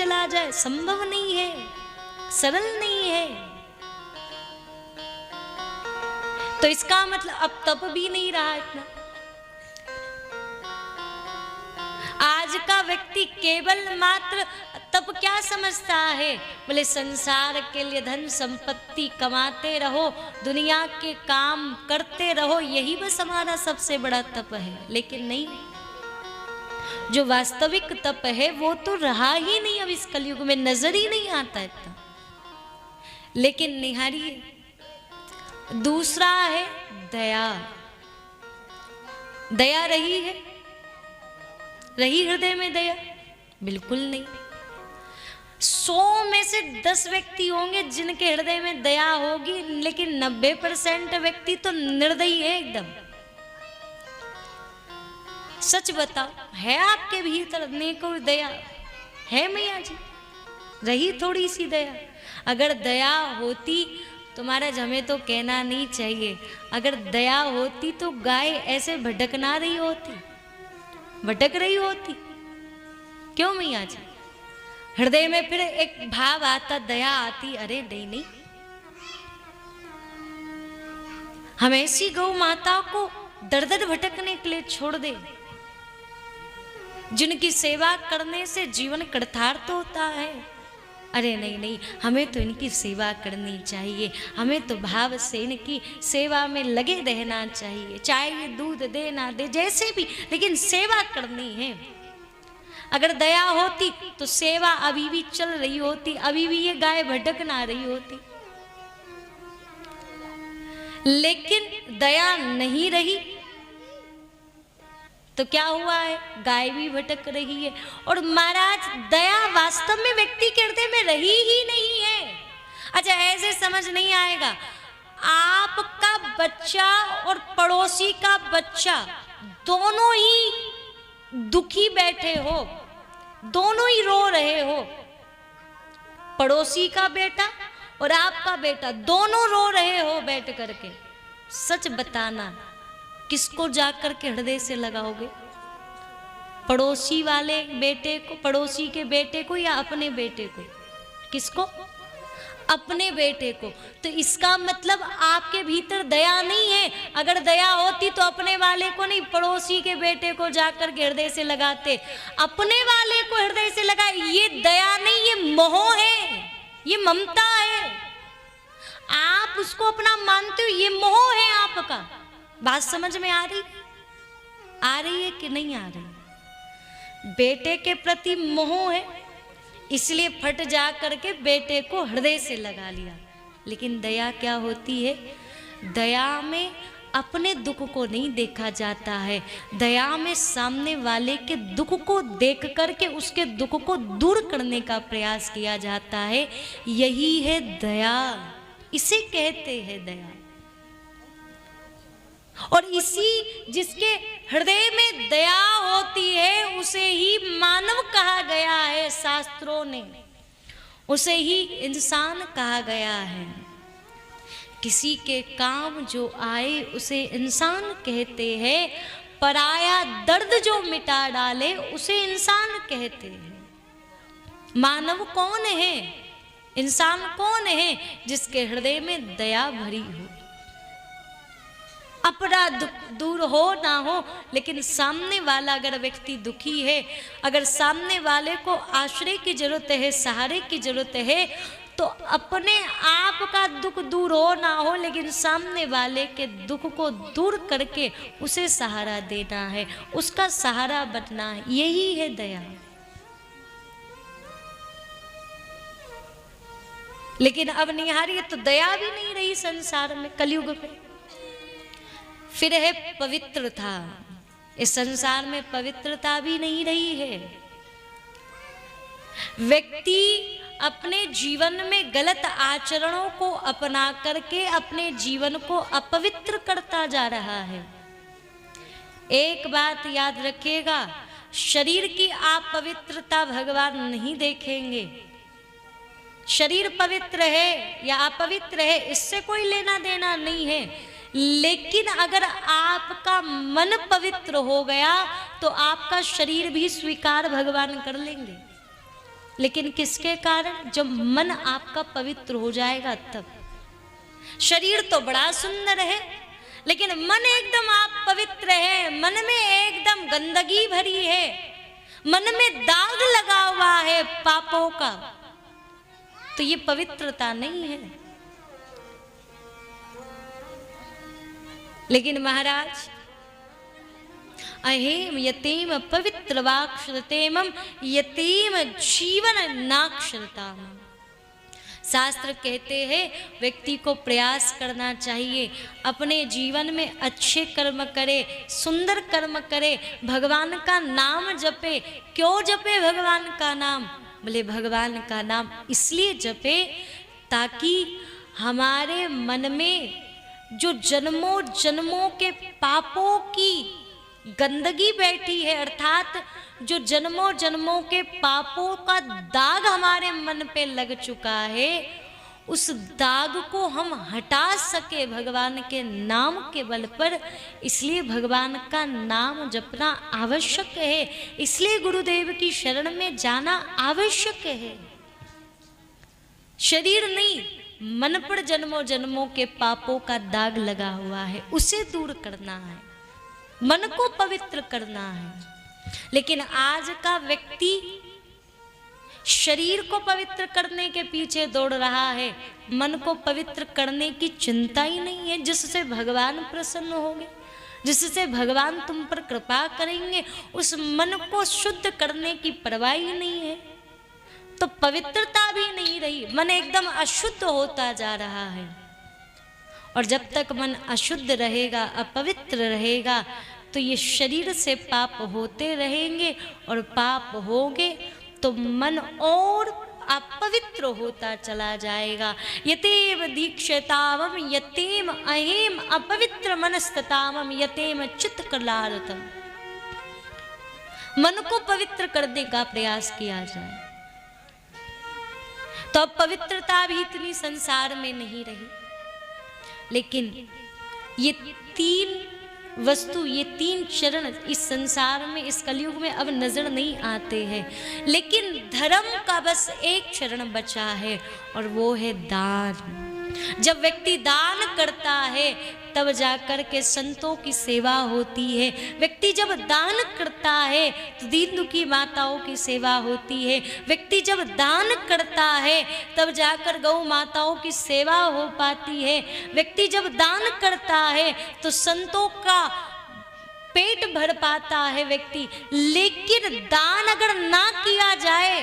चला जाए, संभव नहीं है, सरल नहीं है। तो इसका मतलब अब तप भी नहीं रहा इतना। आज का व्यक्ति केवल मात्र तप क्या समझता है? बोले संसार के लिए धन संपत्ति कमाते रहो, दुनिया के काम करते रहो, यही बस हमारा सबसे बड़ा तप है। लेकिन नहीं, जो वास्तविक तप है वो तो रहा ही नहीं, अब इस कलयुग में नजर ही नहीं आता इतना। लेकिन निहारिए, दूसरा है दया। दया रही है? रही हृदय में दया? बिल्कुल नहीं। 100 में से 10 व्यक्ति होंगे जिनके हृदय में दया होगी, लेकिन 90% व्यक्ति तो निर्दयी है एकदम। सच बताओ, है आपके भीतर नेको दया? है मैया जी? रही थोड़ी सी दया? अगर दया होती तो महाराज हमें तो कहना नहीं चाहिए, अगर दया होती तो गाय ऐसे भटक ना रही होती, भटक रही होती। क्यों मैया जी? हृदय में फिर एक भाव आता, दया आती, अरे नहीं नहीं, हम ऐसी गौ माता को दर दर भटकने के लिए छोड़ दे, जिनकी सेवा करने से जीवन कृतार्थ होता है। अरे नहीं नहीं, हमें तो इनकी सेवा करनी चाहिए, हमें तो भाव से इनकी सेवा में लगे रहना चाहिए, चाहे ये दूध दे ना दे, जैसे भी, लेकिन सेवा करनी है। अगर दया होती तो सेवा अभी भी चल रही होती, अभी भी ये गाय भटक ना रही होती। लेकिन दया नहीं रही तो क्या हुआ है? गाय भी भटक रही है। और महाराज दया वास्तव में व्यक्ति के हृदय में रही ही नहीं है। अच्छा, ऐसे समझ नहीं आएगा, आपका बच्चा और पड़ोसी का बच्चा दोनों ही दुखी बैठे हो, दोनों ही रो रहे हो, पड़ोसी का बेटा और आपका बेटा दोनों रो रहे हो बैठ करके, सच बताना किसको जाकर के हृदय से लगाओगे? पड़ोसी वाले बेटे को, पड़ोसी के बेटे को, या अपने बेटे को? किसको? अपने बेटे को। तो इसका मतलब आपके भीतर दया नहीं है। अगर दया होती तो अपने वाले को नहीं, पड़ोसी के बेटे को जाकर के हृदय से लगाते, अपने वाले को हृदय से लगाए। ये दया नहीं, ये मोह है, ये ममता है। आप उसको अपना मानते हो, ये मोह है आपका। बात समझ में आ रही? आ रही है कि नहीं आ रही? बेटे के प्रति मोह है, इसलिए फट जा करके बेटे को हृदय से लगा लिया। लेकिन दया क्या होती है? दया में अपने दुख को नहीं देखा जाता है, दया में सामने वाले के दुख को देख करके उसके दुख को दूर करने का प्रयास किया जाता है। यही है दया, इसे कहते हैं दया। और इसी जिसके हृदय में दया होती है उसे ही मानव कहा गया है, शास्त्रों ने उसे ही इंसान कहा गया है। किसी के काम जो आए उसे इंसान कहते हैं, पराया दर्द जो मिटा डाले उसे इंसान कहते हैं। मानव कौन है? इंसान कौन है? जिसके हृदय में दया भरी हो, अपना दुख दूर हो ना हो, लेकिन सामने वाला अगर व्यक्ति दुखी है, अगर सामने वाले को आश्रय की जरूरत है, सहारे की जरूरत है, तो अपने आप का दुख दूर हो ना हो, लेकिन सामने वाले के दुख को दूर करके उसे सहारा देना है, उसका सहारा बनना है। यही है दया। लेकिन अब निहारिए तो दया भी नहीं रही संसार में, कलयुग में। फिर है पवित्रता। इस संसार में पवित्रता भी नहीं रही है। व्यक्ति अपने जीवन में गलत आचरणों को अपना करके अपने जीवन को अपवित्र करता जा रहा है। एक बात याद रखिएगा, शरीर की आप पवित्रता भगवान नहीं देखेंगे। शरीर पवित्र है या अपवित्र है इससे कोई लेना देना नहीं है, लेकिन अगर आपका मन पवित्र हो गया तो आपका शरीर भी स्वीकार भगवान कर लेंगे। लेकिन किसके कारण? जब मन आपका पवित्र हो जाएगा तब। शरीर तो बड़ा सुंदर है, लेकिन मन एकदम आप पवित्र है, मन में एकदम गंदगी भरी है, मन में दाग लगा हुआ है पापों का, तो ये पवित्रता नहीं है। लेकिन महाराज, अहेम यतेम पवित्र वाक्शरतेमं यतेम जीवन नाक्षरताम। शास्त्र कहते हैं व्यक्ति को प्रयास करना चाहिए, अपने जीवन में अच्छे कर्म करे, सुंदर कर्म करे, भगवान का नाम जपे। क्यों जपे भगवान का नाम? बोले भगवान का नाम इसलिए जपे ताकि हमारे मन में जो जन्मों जन्मों के पापों की गंदगी बैठी है, अर्थात जो जन्मों जन्मों के पापों का दाग हमारे मन पे लग चुका है, उस दाग को हम हटा सके भगवान के नाम के बल पर। इसलिए भगवान का नाम जपना आवश्यक है, इसलिए गुरुदेव की शरण में जाना आवश्यक है। शरीर नहीं, मन पर जन्मों जन्मों के पापों का दाग लगा हुआ है, उसे दूर करना है, मन को पवित्र करना है। लेकिन आज का व्यक्ति शरीर को पवित्र करने के पीछे दौड़ रहा है, मन को पवित्र करने की चिंता ही नहीं है, जिससे भगवान प्रसन्न होंगे, जिससे भगवान तुम पर कृपा करेंगे, उस मन को शुद्ध करने की परवाह ही नहीं है, तो पवित्रता भी नहीं रही, मन एकदम अशुद्ध होता जा रहा है। और जब तक मन अशुद्ध रहेगा, अपवित्र रहेगा, तो ये शरीर से पाप होते रहेंगे, और पाप होंगे तो मन और अपवित्र होता चला जाएगा। यतेम दीक्षतावम यतेम अहेम अपवित्र मनस्ततावम यतेम चित्त कलारतम। मन को पवित्र करने का प्रयास किया जाए, तो अब पवित्रता भी इतनी संसार में नहीं रही। लेकिन ये तीन वस्तु, ये तीन चरण इस संसार में, इस कलयुग में अब नजर नहीं आते हैं। लेकिन धर्म का बस एक चरण बचा है, और वो है दान। जब व्यक्ति दान करता है तब जाकर के संतों की सेवा होती है। व्यक्ति जब दान करता है तो दीन दुखी माताओं की सेवा होती है। व्यक्ति जब दान करता है तब जाकर गौ माताओं की सेवा हो पाती है। व्यक्ति जब दान करता है तो संतों का पेट भर पाता है व्यक्ति। लेकिन दान अगर ना किया जाए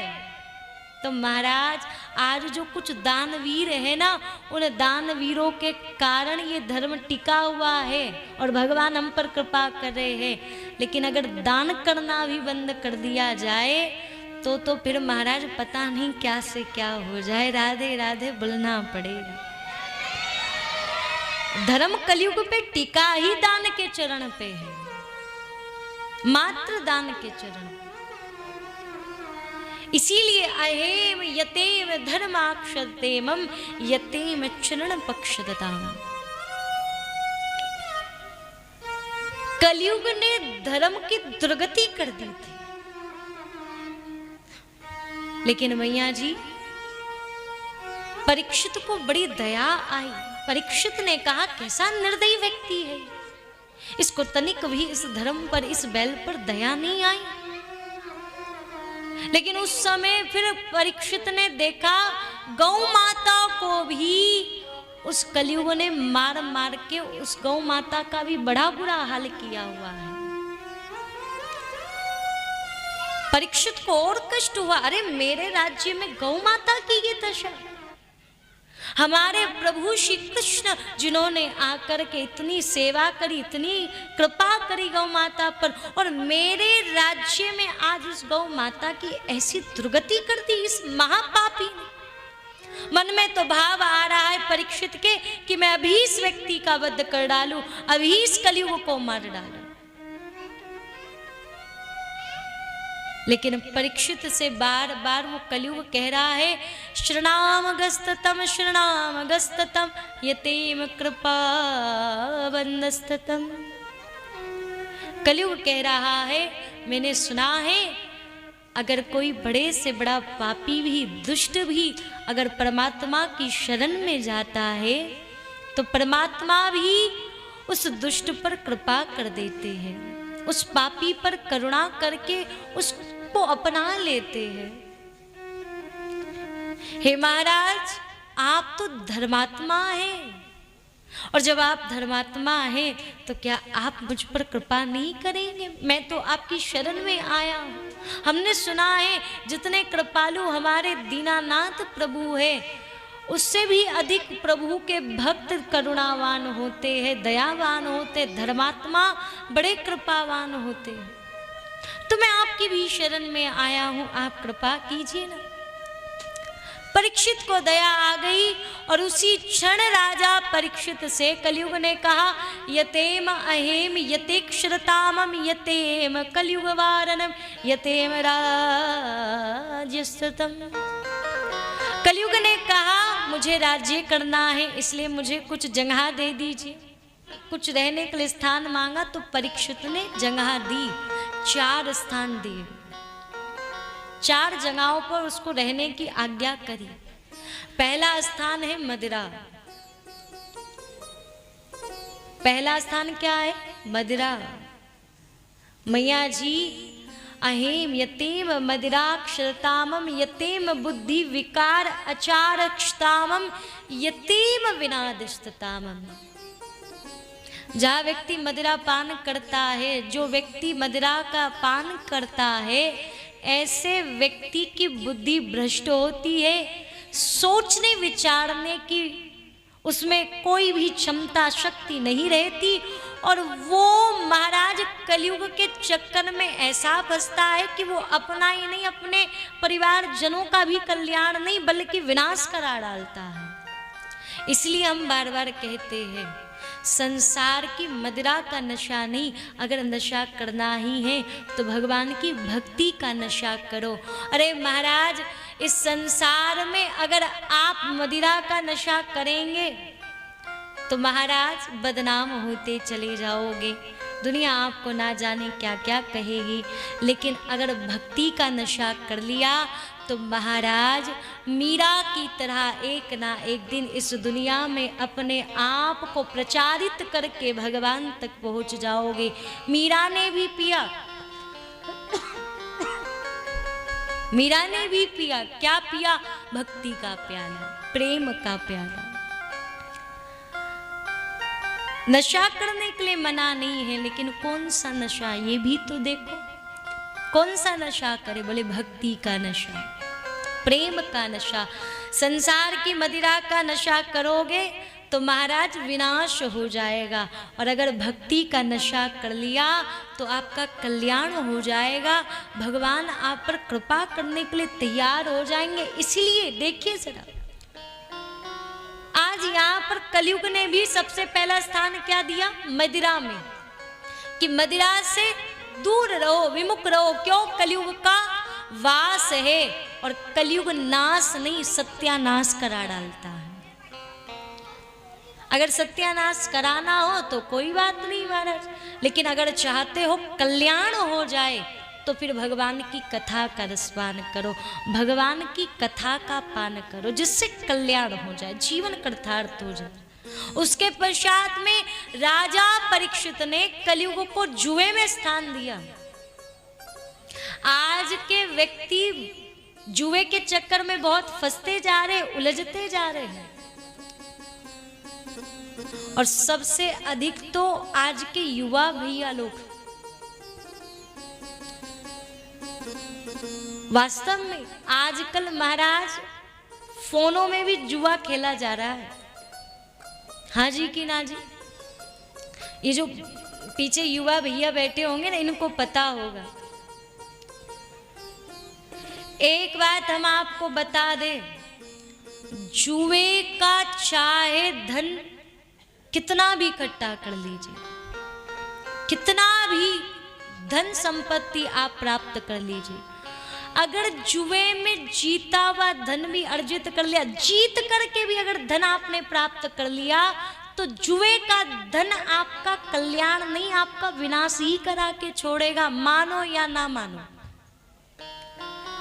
तो महाराज, आज जो कुछ दानवीर है ना, उन दानवीरों के कारण ये धर्म टिका हुआ है और भगवान हम पर कृपा कर रहे हैं। लेकिन अगर दान करना भी बंद कर दिया जाए तो फिर महाराज पता नहीं क्या से क्या हो जाए। राधे राधे बोलना पड़ेगा। धर्म कलयुग पे टिका ही दान के चरण पे है, मात्र दान के चरण। इसीलिए अहेम यतेम धर्माक्षतेमं यतेम चरण पक्षदताम। कलयुग ने धर्म की दुर्गति कर दी थी। लेकिन मैया जी, परीक्षित को बड़ी दया आई। परीक्षित ने कहा, कैसा निर्दयी व्यक्ति है, इसको तनिक भी इस धर्म पर, इस बैल पर दया नहीं आई। लेकिन उस समय फिर परीक्षित ने देखा गौ माता को भी उस कलयुग ने मार मार के उस गौ माता का भी बड़ा बुरा हाल किया हुआ है। परीक्षित को और कष्ट हुआ, अरे मेरे राज्य में गौ माता की ये दशा। हमारे प्रभु श्री कृष्ण जिन्होंने आकर के इतनी सेवा करी, इतनी कृपा करी गौ माता पर, और मेरे राज्य में आज उस गौ माता की ऐसी दुर्गति कर दी इस महापापी ने। मन में तो भाव आ रहा है परीक्षित के कि मैं अभी इस व्यक्ति का वध कर डालूं, अभी इस कलयुग को मार डालूं। लेकिन परीक्षित से बार बार वो कलयुग कह रहा है, शरणामगस्ततम शरणामगस्ततम यतेम कृपा बंदस्ततम। कलयुग कह रहा है, मैंने सुना है अगर कोई बड़े से बड़ा पापी भी, दुष्ट भी अगर परमात्मा की शरण में जाता है तो परमात्मा भी उस दुष्ट पर कृपा कर देते हैं, उस पापी पर करुणा करके उसको अपना लेते हैं। हे महाराज, आप तो धर्मात्मा हैं, और जब आप धर्मात्मा हैं तो क्या आप मुझ पर कृपा नहीं करेंगे? मैं तो आपकी शरण में आया हूँ। हमने सुना है जितने कृपालु हमारे दीनानाथ प्रभु हैं, उससे भी अधिक प्रभु के भक्त करुणावान होते हैं, दयावान होते, धर्मात्मा बड़े कृपावान होते हैं। तो मैं आपकी भी शरण में आया हूँ, आप कृपा कीजिए ना। परीक्षित को दया आ गई और उसी क्षण राजा परीक्षित से कलयुग ने कहा, यतेम अहेम यतेक्षरतामम यतेम कलयुग वारणम यतेम राज्यस्तम। कलयुग ने कहा, मुझे राज्य करना है, इसलिए मुझे कुछ जगह दे दीजिए। कुछ रहने के लिए स्थान मांगा तो परीक्षित ने जगह दी, 4 स्थान दिए, 4 जगहों पर उसको रहने की आज्ञा करी। पहला स्थान है मदिरा। पहला स्थान क्या है? मदिरा। मैया जी, अहेम यतेम मदिराक्षरतामम यतेम बुद्धि विकार अचारक्षतामम यतेम विनादिष्टतामम। जहाँ व्यक्ति मदिरा पान करता है, जो व्यक्ति मदिरा का पान करता है, ऐसे व्यक्ति की बुद्धि भ्रष्ट होती है, सोचने विचारने की उसमें कोई भी क्षमता शक्ति नहीं रहती, और वो महाराज कलयुग के चक्कर में ऐसा फंसता है कि वो अपना ही नहीं, अपने परिवार जनों का भी कल्याण नहीं बल्कि विनाश करा डालता है। इसलिए हम बार बार कहते हैं, संसार की मदिरा का नशा नहीं, अगर नशा करना ही है तो भगवान की भक्ति का नशा करो। अरे महाराज, इस संसार में अगर आप मदिरा का नशा करेंगे तो महाराज बदनाम होते चले जाओगे, दुनिया आपको ना जाने क्या क्या कहेगी। लेकिन अगर भक्ति का नशा कर लिया तो महाराज मीरा की तरह एक ना एक दिन इस दुनिया में अपने आप को प्रचारित करके भगवान तक पहुंच जाओगे। मीरा ने भी पिया, मीरा ने भी पिया, क्या पिया? भक्ति का प्याला, प्रेम का प्याला। नशा करने के लिए मना नहीं है, लेकिन कौन सा नशा ये भी तो देखो। कौन सा नशा करे? बोले भक्ति का नशा, प्रेम का नशा। संसार की मदिरा का नशा करोगे तो महाराज विनाश हो जाएगा, और अगर भक्ति का नशा कर लिया तो आपका कल्याण हो जाएगा। भगवान आप पर कृपा करने के लिए तैयार हो जाएंगे। इसीलिए देखिए जरा, आज यहाँ पर कलयुग ने भी सबसे पहला स्थान क्या दिया? मदिरा में, कि मदिरा से दूर रहो, विमुख रहो। क्यों? कलयुग का वास है, और कलयुग नाश नहीं सत्यानाश करा डालता है। अगर सत्यानाश कराना हो तो कोई बात नहीं महाराज, लेकिन अगर चाहते हो कल्याण हो जाए तो फिर भगवान की कथा का रसपान करो, भगवान की कथा का पान करो, जिससे कल्याण हो जाए, जीवन कृतार्थ हो जाए। उसके पश्चात में राजा परीक्षित ने कलयुग को जुए में स्थान दिया। आज के व्यक्ति जुए के चक्कर में बहुत फंसते जा रहे, उलझते जा रहे हैं, और सबसे अधिक तो आज के युवा भैया लोग। वास्तव में आजकल महाराज फोनों में भी जुआ खेला जा रहा है। हाँ जी कि ना जी? ये जो पीछे युवा भैया बैठे होंगे ना, इनको पता होगा। एक बात हम आपको बता दें, जुए का चाहे धन कितना भी इकट्ठा कर लीजिए, कितना भी धन संपत्ति आप प्राप्त कर लीजिए, अगर जुए में जीता हुआ धन भी अर्जित कर लिया, जीत करके भी अगर धन आपने प्राप्त कर लिया, तो जुए का धन आपका कल्याण नहीं, आपका विनाश ही करा के छोड़ेगा, मानो या ना मानो।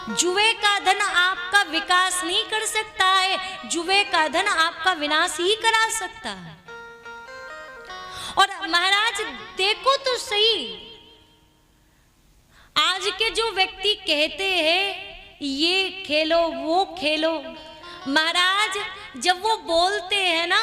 जुए का धन आपका विकास नहीं कर सकता है, जुए का धन आपका विनाश ही करा सकता है। और महाराज देखो तो सही, आज के जो व्यक्ति कहते हैं ये खेलो वो खेलो, महाराज जब वो बोलते हैं ना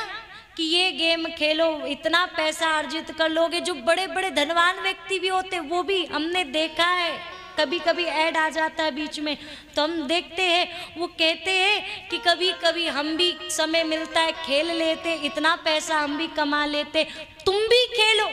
कि ये गेम खेलो इतना पैसा अर्जित कर लोगे, जो बड़े बड़े धनवान व्यक्ति भी होते वो भी हमने देखा है, कभी कभी ऐड आ जाता है बीच में तो हम देखते हैं, वो कहते हैं कि कभी कभी हम भी समय मिलता है खेल लेते, इतना पैसा हम भी कमा लेते, तुम भी खेलो।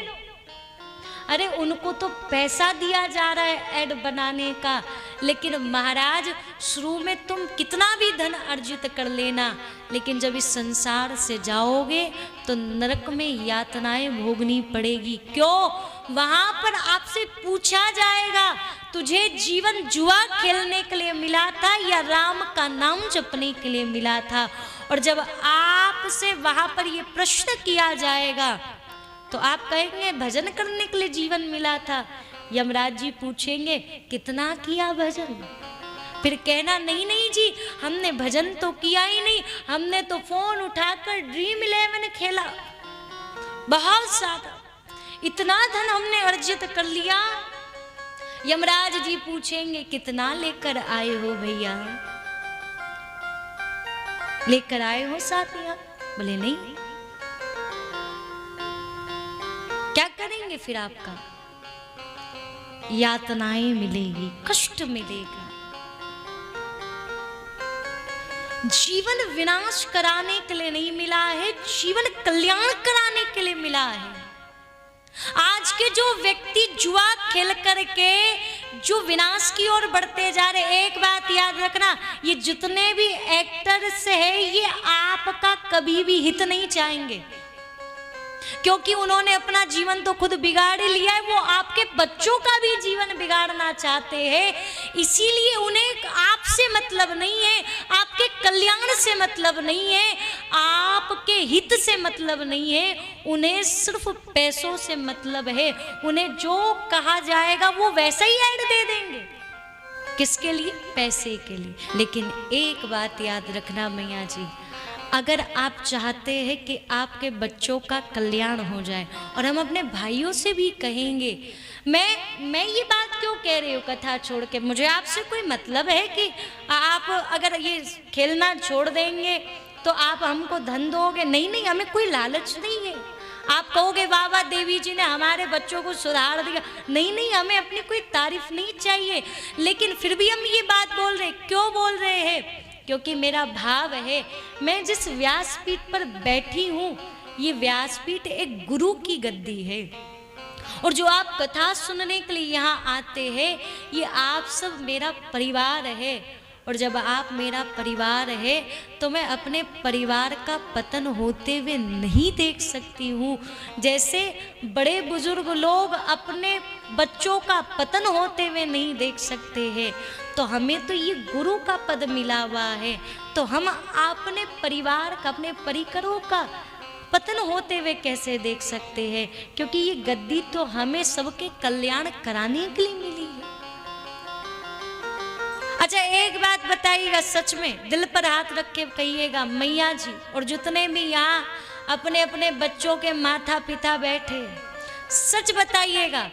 अरे उनको तो पैसा दिया जा रहा है ऐड बनाने का, लेकिन महाराज शुरू में तुम कितना भी धन अर्जित कर लेना, लेकिन जब इस संसार से जाओगे तो नरक में यातनाएं भोगनी पड़ेगी। क्यों? वहां पर आपसे पूछा जाएगा तुझे जीवन जुआ खेलने के लिए मिला था या राम का नाम जपने के लिए मिला था। और जब आपसे वहां पर ये प्रश्न किया जाएगा तो आप कहेंगे भजन करने के लिए जीवन मिला था। यमराज जी पूछेंगे कितना किया भजन, फिर कहना नहीं नहीं जी हमने भजन तो किया ही नहीं, हमने तो फोन उठाकर ड्रीम 11 खेला, बहुत ज्यादा, इतना धन हमने अर्जित कर लिया। यमराज जी पूछेंगे कितना लेकर आए हो भैया, लेकर आए हो साथिया? बोले नहीं। क्या करेंगे फिर? आपका यातनाएं मिलेगी, कष्ट मिलेगा। जीवन विनाश कराने के लिए नहीं मिला है, जीवन कल्याण कराने के लिए मिला है। आज के जो व्यक्ति जुआ खेल करके जो विनाश की ओर बढ़ते जा रहे, एक बात याद रखना, ये जितने भी एक्टर्स है ये आपका कभी भी हित नहीं चाहेंगे, क्योंकि उन्होंने अपना जीवन तो खुद बिगाड़ लिया है, वो आपके बच्चों का भी जीवन बिगाड़ना चाहते हैं। इसीलिए उन्हें आपसे मतलब नहीं है, आपके कल्याण से मतलब नहीं है, आपके हित से मतलब नहीं है, उन्हें सिर्फ पैसों से मतलब है। उन्हें जो कहा जाएगा वो वैसा ही ऐड दे देंगे। किसके लिए? पैसे के लिए। लेकिन एक बात याद रखना मैया जी, अगर आप चाहते हैं कि आपके बच्चों का कल्याण हो जाए, और हम अपने भाइयों से भी कहेंगे, मैं ये बात क्यों कह रही हूँ कथा छोड़ के, मुझे आपसे कोई मतलब है कि आप अगर ये खेलना छोड़ देंगे तो आप हमको धन दोगे? नहीं नहीं, हमें कोई लालच नहीं है। आप कहोगे वाह वाह देवी जी ने हमारे बच्चों को सुधार दिया, नहीं नहीं, हमें अपनी कोई तारीफ नहीं चाहिए, लेकिन फिर भी हम ये बात बोल रहे, क्यों बोल रहे हैं? क्योंकि मेरा भाव है, मैं जिस व्यासपीठ पर बैठी हूँ ये व्यासपीठ एक गुरु की गद्दी है, और जो आप कथा सुनने के लिए यहाँ आते हैं ये आप सब मेरा परिवार है। और जब आप मेरा परिवार है तो मैं अपने परिवार का पतन होते हुए नहीं देख सकती हूँ। जैसे बड़े बुजुर्ग लोग अपने बच्चों का पतन होते हुए नहीं देख सकते हैं, तो हमें तो ये गुरु का पद मिला हुआ है, तो हम अपने परिवार का, अपने परिकरों का पतन होते हुए कैसे देख सकते हैं? क्योंकि ये गद्दी तो हमें सबके कल्याण कराने के लिए मिली है। अच्छा एक बात बताइएगा, सच में दिल पर हाथ रख के कहिएगा मैया जी, और जितने भी यहाँ अपने अपने बच्चों के माता पिता बैठे, सच बताइएगा,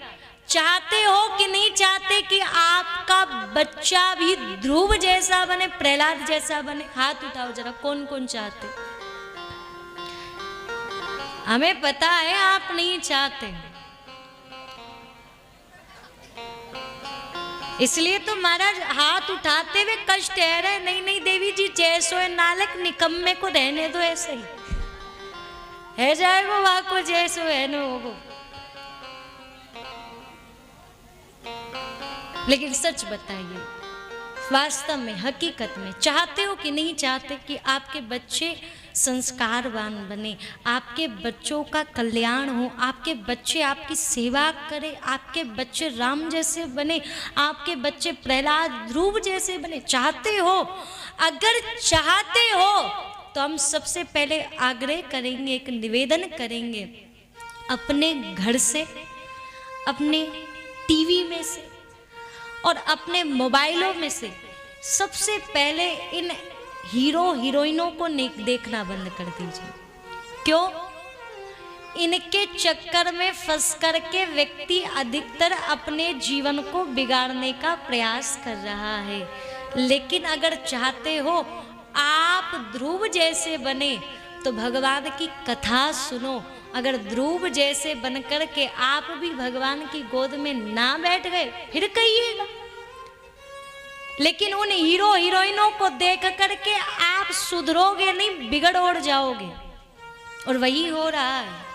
चाहते हो कि नहीं चाहते कि आपका बच्चा भी ध्रुव जैसा बने, प्रहलाद जैसा बने? हाथ उठाओ जरा, कौन कौन चाहते? हमें पता है आप नहीं चाहते, इसलिए तो महाराज हाथ उठाते हुए कष्ट है रहे। नहीं नहीं देवी जी, जैसो है नालक निकम्मे को रहने दो, ऐसे ही है जाए वो वहां को जैसो है न वो। लेकिन सच बताइए, वास्तव में हकीकत में चाहते हो कि नहीं चाहते कि आपके बच्चे संस्कारवान बने, आपके बच्चों का कल्याण हो, आपके बच्चे आपकी सेवा करें, आपके बच्चे राम जैसे बने, आपके बच्चे प्रहलाद ध्रुव जैसे बने? चाहते हो? अगर चाहते हो तो हम सबसे पहले आग्रह करेंगे, एक निवेदन करेंगे, अपने घर से, अपने टीवी में से और अपने मोबाइलों में से सबसे पहले इन हीरो हीरोइनों को देखना बंद कर दीजिए। क्यों? इनके चक्कर में फंस करके व्यक्ति अधिकतर अपने जीवन को बिगाड़ने का प्रयास कर रहा है। लेकिन अगर चाहते हो आप ध्रुव जैसे बने तो भगवान की कथा सुनो। अगर ध्रुव जैसे बनकर के आप भी भगवान की गोद में ना बैठ गए फिर कहिएगा। लेकिन उन हीरो हीरोइनों को देख करके आप सुधरोगे नहीं, बिगड़ ओढ़ जाओगे। और वही हो रहा है,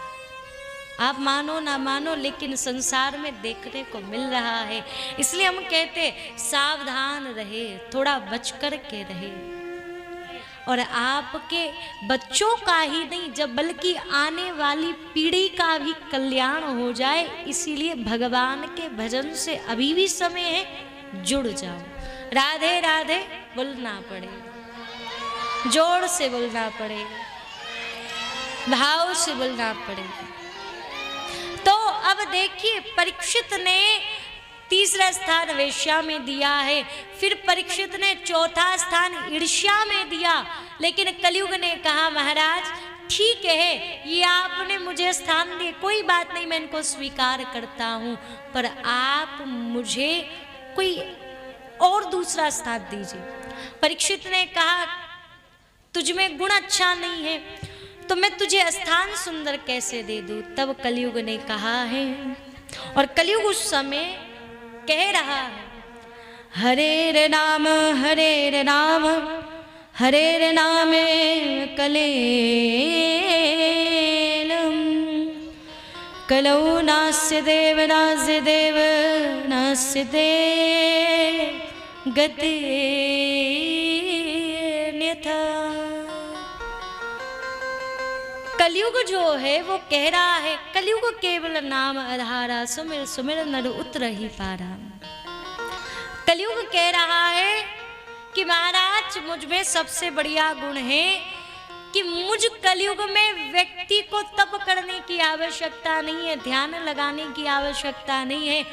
आप मानो ना मानो लेकिन संसार में देखने को मिल रहा है। इसलिए हम कहते सावधान रहे, थोड़ा बच कर के रहे। और आपके बच्चों का ही नहीं, जब बल्कि आने वाली पीढ़ी का भी कल्याण हो जाए। इसीलिए भगवान के भजन से अभी भी समय है, जुड़ जाओ। राधे राधे बोलना पड़ेगा, जोर से बोलना पड़ेगा, भाव से बोलना पड़ेगा। तो अब देखिए, परीक्षित ने तीसरा स्थान वेश्या में दिया है, फिर परीक्षित ने चौथा स्थान ईर्ष्या में दिया। लेकिन कलयुग ने कहा महाराज ठीक है, ये आपने मुझे स्थान दिए, कोई बात नहीं, मैं इनको स्वीकार करता हूँ, पर आप मुझे कोई और दूसरा स्थान दीजिए। परीक्षित ने कहा तुझ में गुण अच्छा नहीं है तो मैं तुझे स्थान सुंदर कैसे दे दूं। तब कलयुग ने कहा है, और कलयुग उस समय कह रहा है, हरे रे नाम हरे नाम हरे नाम कलेलम कलौ नास्य देव नास्य देव गति न्यथा। कलयुग जो है वो कह रहा है, कलयुग केवल नाम आधारा, सुमिर सुमिर नर उतर ही पारा। कलयुग कह रहा है कि महाराज मुझ में सबसे बढ़िया गुण है कि मुझ कलयुग में व्यक्ति को तप करने की आवश्यकता नहीं है, ध्यान लगाने की आवश्यकता नहीं है।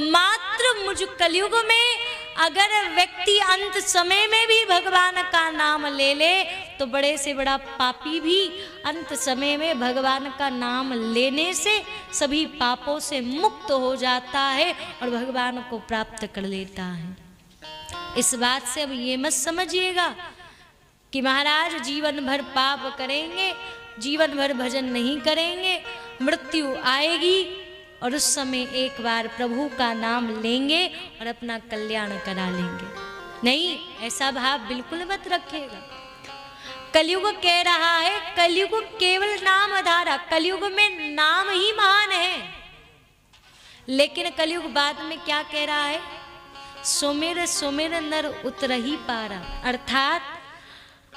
मात्र मुझ कलयुग में अगर व्यक्ति अंत समय में भी भगवान का नाम ले ले तो बड़े से बड़ा पापी भी अंत समय में भगवान का नाम लेने से सभी पापों से मुक्त हो जाता है और भगवान को प्राप्त कर लेता है। इस बात से अब ये मत समझिएगा कि महाराज जीवन भर पाप करेंगे, जीवन भर भजन नहीं करेंगे, मृत्यु आएगी और उस समय एक बार प्रभु का नाम लेंगे और अपना कल्याण करा लेंगे। नहीं, ऐसा भाव बिल्कुल मत रखिएगा। कलयुग कह रहा है, कलयुग केवल नाम आधारा, कलयुग में नाम ही महान है। लेकिन कलयुग बाद में क्या कह रहा है, सुमिर सुमिर नर उतरहि पारा, अर्थात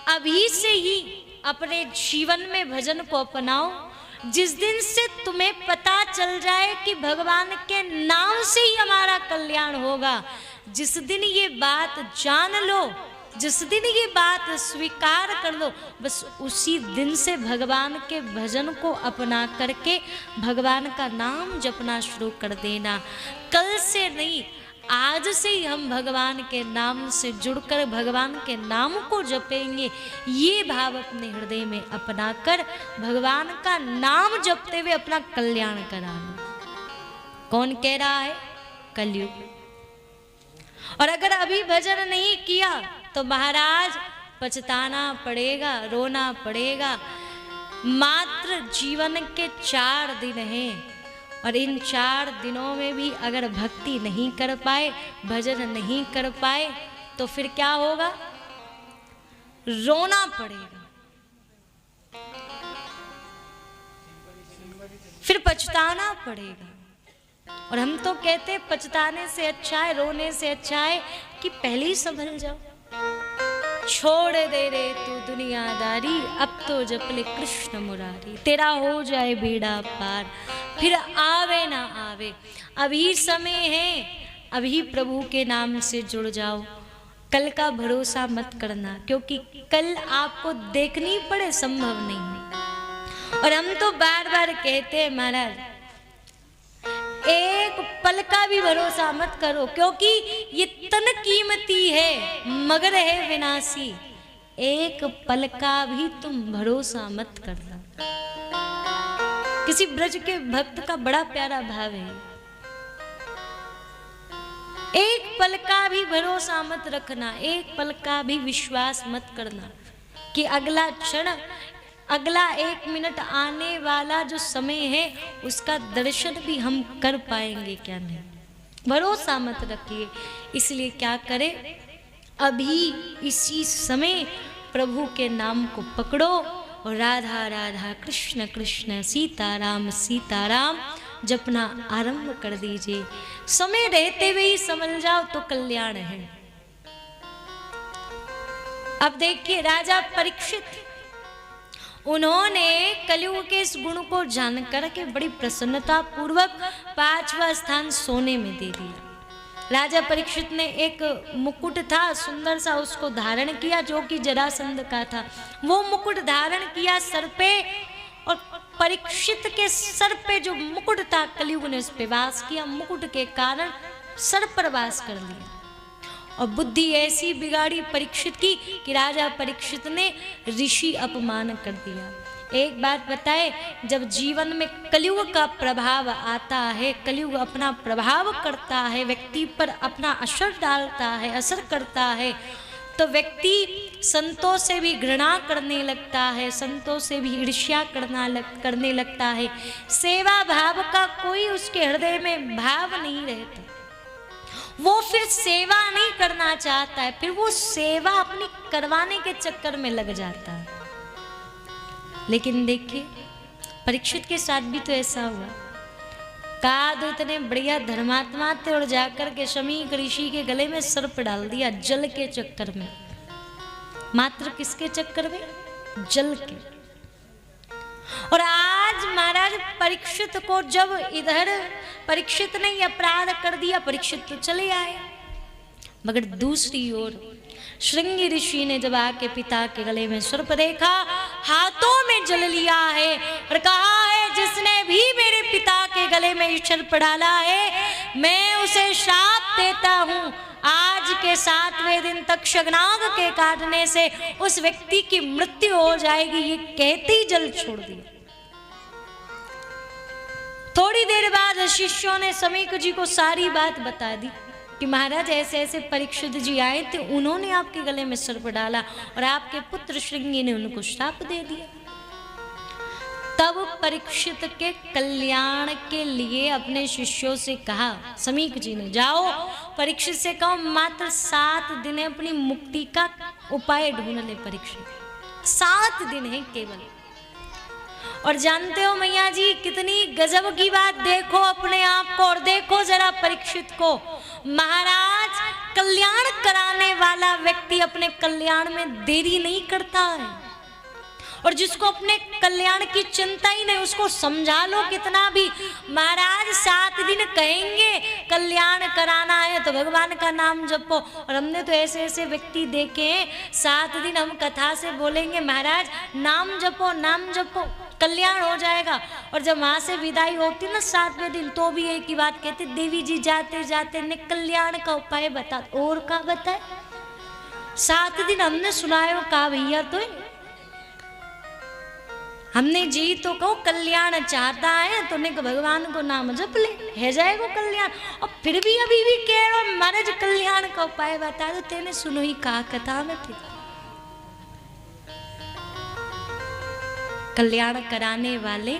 अभी से ही अपने जीवन में भजन को अपनाओ। जिस दिन से तुम्हें पता चल जाए कि भगवान के नाम से ही हमारा कल्याण होगा, जिस दिन ये बात जान लो, जिस दिन ये बात स्वीकार कर लो, बस उसी दिन से भगवान के भजन को अपना करके भगवान का नाम जपना शुरू कर देना। कल से नहीं, आज से ही हम भगवान के नाम से जुड़कर भगवान के नाम को जपेंगे। ये भाव अपने हृदय में अपनाकर भगवान का नाम जपते हुए अपना कल्याण कराना। कौन कह रहा है, कलयुग। और अगर अभी भजन नहीं किया तो महाराज पछताना पड़ेगा, रोना पड़ेगा। मात्र जीवन के 4 दिन हैं और इन 4 दिनों में भी अगर भक्ति नहीं कर पाए, भजन नहीं कर पाए तो फिर क्या होगा, रोना पड़ेगा, फिर पछताना पड़ेगा। और हम तो कहते पछताने से अच्छा है, रोने से अच्छा है कि पहले ही संभल जाओ। छोड़ दे रे तू दुनियादारी, अब तो जप ले कृष्ण मुरारी, तेरा हो जाए बेड़ा पार, फिर आवे ना आवे। अभी समय है, अभी प्रभु के नाम से जुड़ जाओ। कल का भरोसा मत करना, क्योंकि कल आपको देखनी पड़े संभव नहीं है। और हम तो बार बार कहते हैं महाराज, एक पल का भी भरोसा मत करो, क्योंकि ये तन कीमती है मगर है विनाशी। एक पल का भी तुम भरोसा मत करना। किसी ब्रज के भक्त का बड़ा प्यारा भाव है, एक पल का भी भरोसा मत रखना, एक पल का भी विश्वास मत करना कि अगला क्षण, अगला 1 मिनट आने वाला जो समय है उसका दर्शन भी हम कर पाएंगे क्या नहीं। भरोसा मत रखिए। इसलिए क्या करें, अभी इसी समय प्रभु के नाम को पकड़ो और राधा राधा कृष्ण कृष्ण सीताराम सीताराम जपना आरंभ कर दीजिए। समय रहते हुए ही समझ जाओ तो कल्याण है। अब देखिए राजा परीक्षित, उन्होंने कलयुग के इस गुण को जानकर के बड़ी प्रसन्नता पूर्वक 5वां स्थान सोने में दे दिया। राजा परीक्षित ने एक मुकुट था सुंदर सा, उसको धारण किया जो कि जरासंध का था। वो मुकुट धारण किया सर पे, और परीक्षित के सर पे जो मुकुट था कलयुग ने उस पे वास किया। मुकुट के कारण सर पर वास कर लिया और बुद्धि ऐसी बिगाड़ी परीक्षित की कि राजा परीक्षित ने ऋषि अपमान कर दिया। एक बात बताए, जब जीवन में कलयुग का प्रभाव आता है, कलयुग अपना प्रभाव करता है, व्यक्ति पर अपना असर डालता है, असर करता है, तो व्यक्ति संतों से भी घृणा करने लगता है, संतों से भी ईर्ष्या करने लगता है। सेवा भाव का कोई उसके हृदय में भाव नहीं रहता, वो फिर सेवा नहीं करना चाहता है, फिर वो सेवा अपनी करवाने के चक्कर में लग जाता है। लेकिन देखिए परीक्षित के साथ भी तो ऐसा हुआ। कादो इतने बढ़िया धर्मात्मा थे और जाकर के शमीक ऋषि के गले में सर्प डाल दिया जल के चक्कर में। मात्र किसके चक्कर में? जल के। और आज महाराज परीक्षित को जब इधर परीक्षित ने अपराध कर दिया, परीक्षित तो चले आए, मगर दूसरी ओर श्रृंगी ऋषि ने जब आके पिता के गले में सर्प देखा, हाथों में जल लिया है और कहा है जिसने भी मेरे पिता के गले में सर्प डाला है मैं उसे श्राप देता हूं, आज के 7वें दिन तक शगनाग के काटने से उस व्यक्ति की मृत्यु हो जाएगी। ये कहते ही जल छोड़ दिया। थोड़ी देर बाद शिष्यों ने समीक जी को सारी बात बता दी कि महाराज ऐसे ऐसे परीक्षित जी आए थे, उन्होंने आपके गले में सर्प डाला और आपके पुत्र श्रृंगी ने उनको श्राप दे दिया। तब परीक्षित के कल्याण के लिए अपने शिष्यों से कहा, समीक जी ने जाओ परीक्षित से कहो मात्र 7 दिन है, अपनी मुक्ति का उपाय ढूंढ ले परीक्षित। 7 दिन है केवल। और जानते हो मैया जी कितनी गजब की बात, देखो अपने आप को और देखो जरा परीक्षित को। महाराज कल्याण कराने वाला व्यक्ति अपने कल्याण में देरी नहीं करता है, और जिसको अपने कल्याण की चिंता ही नहीं उसको समझा लो कितना भी। महाराज 7 दिन कहेंगे कल्याण कराना है तो भगवान का नाम जपो, और हमने तो ऐसे ऐसे व्यक्ति देखे हैं 7 दिन हम कथा से बोलेंगे महाराज नाम जपो नाम जपो कल्याण हो जाएगा, और जब वहां से विदाई होती ना 7वें दिन तो भी एक ही बात कहते, देवी जी जाते जाते ने कल्याण का उपाय बता। और का बताए? 7 दिन हमने सुनायो का भैया, तो हमने जी तो कहो कल्याण चाहता है तो ने भगवान को नाम जप ले, है जाएगा कल्याण। और फिर भी अभी भी कह रहे हो महाराज कल्याण का उपाय बता दो, तेने सुनो ही कहा कथा में। फिर कल्याण कराने वाले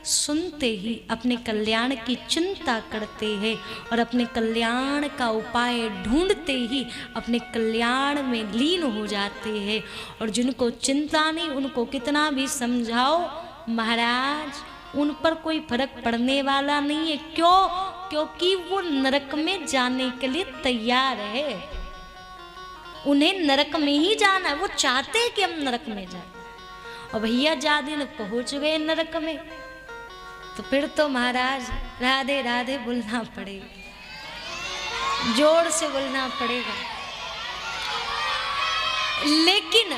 सुनते ही अपने कल्याण की चिंता करते हैं और अपने कल्याण का उपाय ढूंढते ही अपने कल्याण में लीन हो जाते हैं। और जिनको चिंता नहीं उनको कितना भी समझाओ महाराज उन पर कोई फर्क पड़ने वाला नहीं है। क्यों? क्योंकि वो नरक में जाने के लिए तैयार है, उन्हें नरक में ही जाना है, वो चाहते हैं कि हम नरक में जाए। और भैया जा दिन पहुंच गए नरक में तो फिर तो महाराज राधे राधे बोलना पड़ेगा, जोर से बोलना पड़ेगा। लेकिन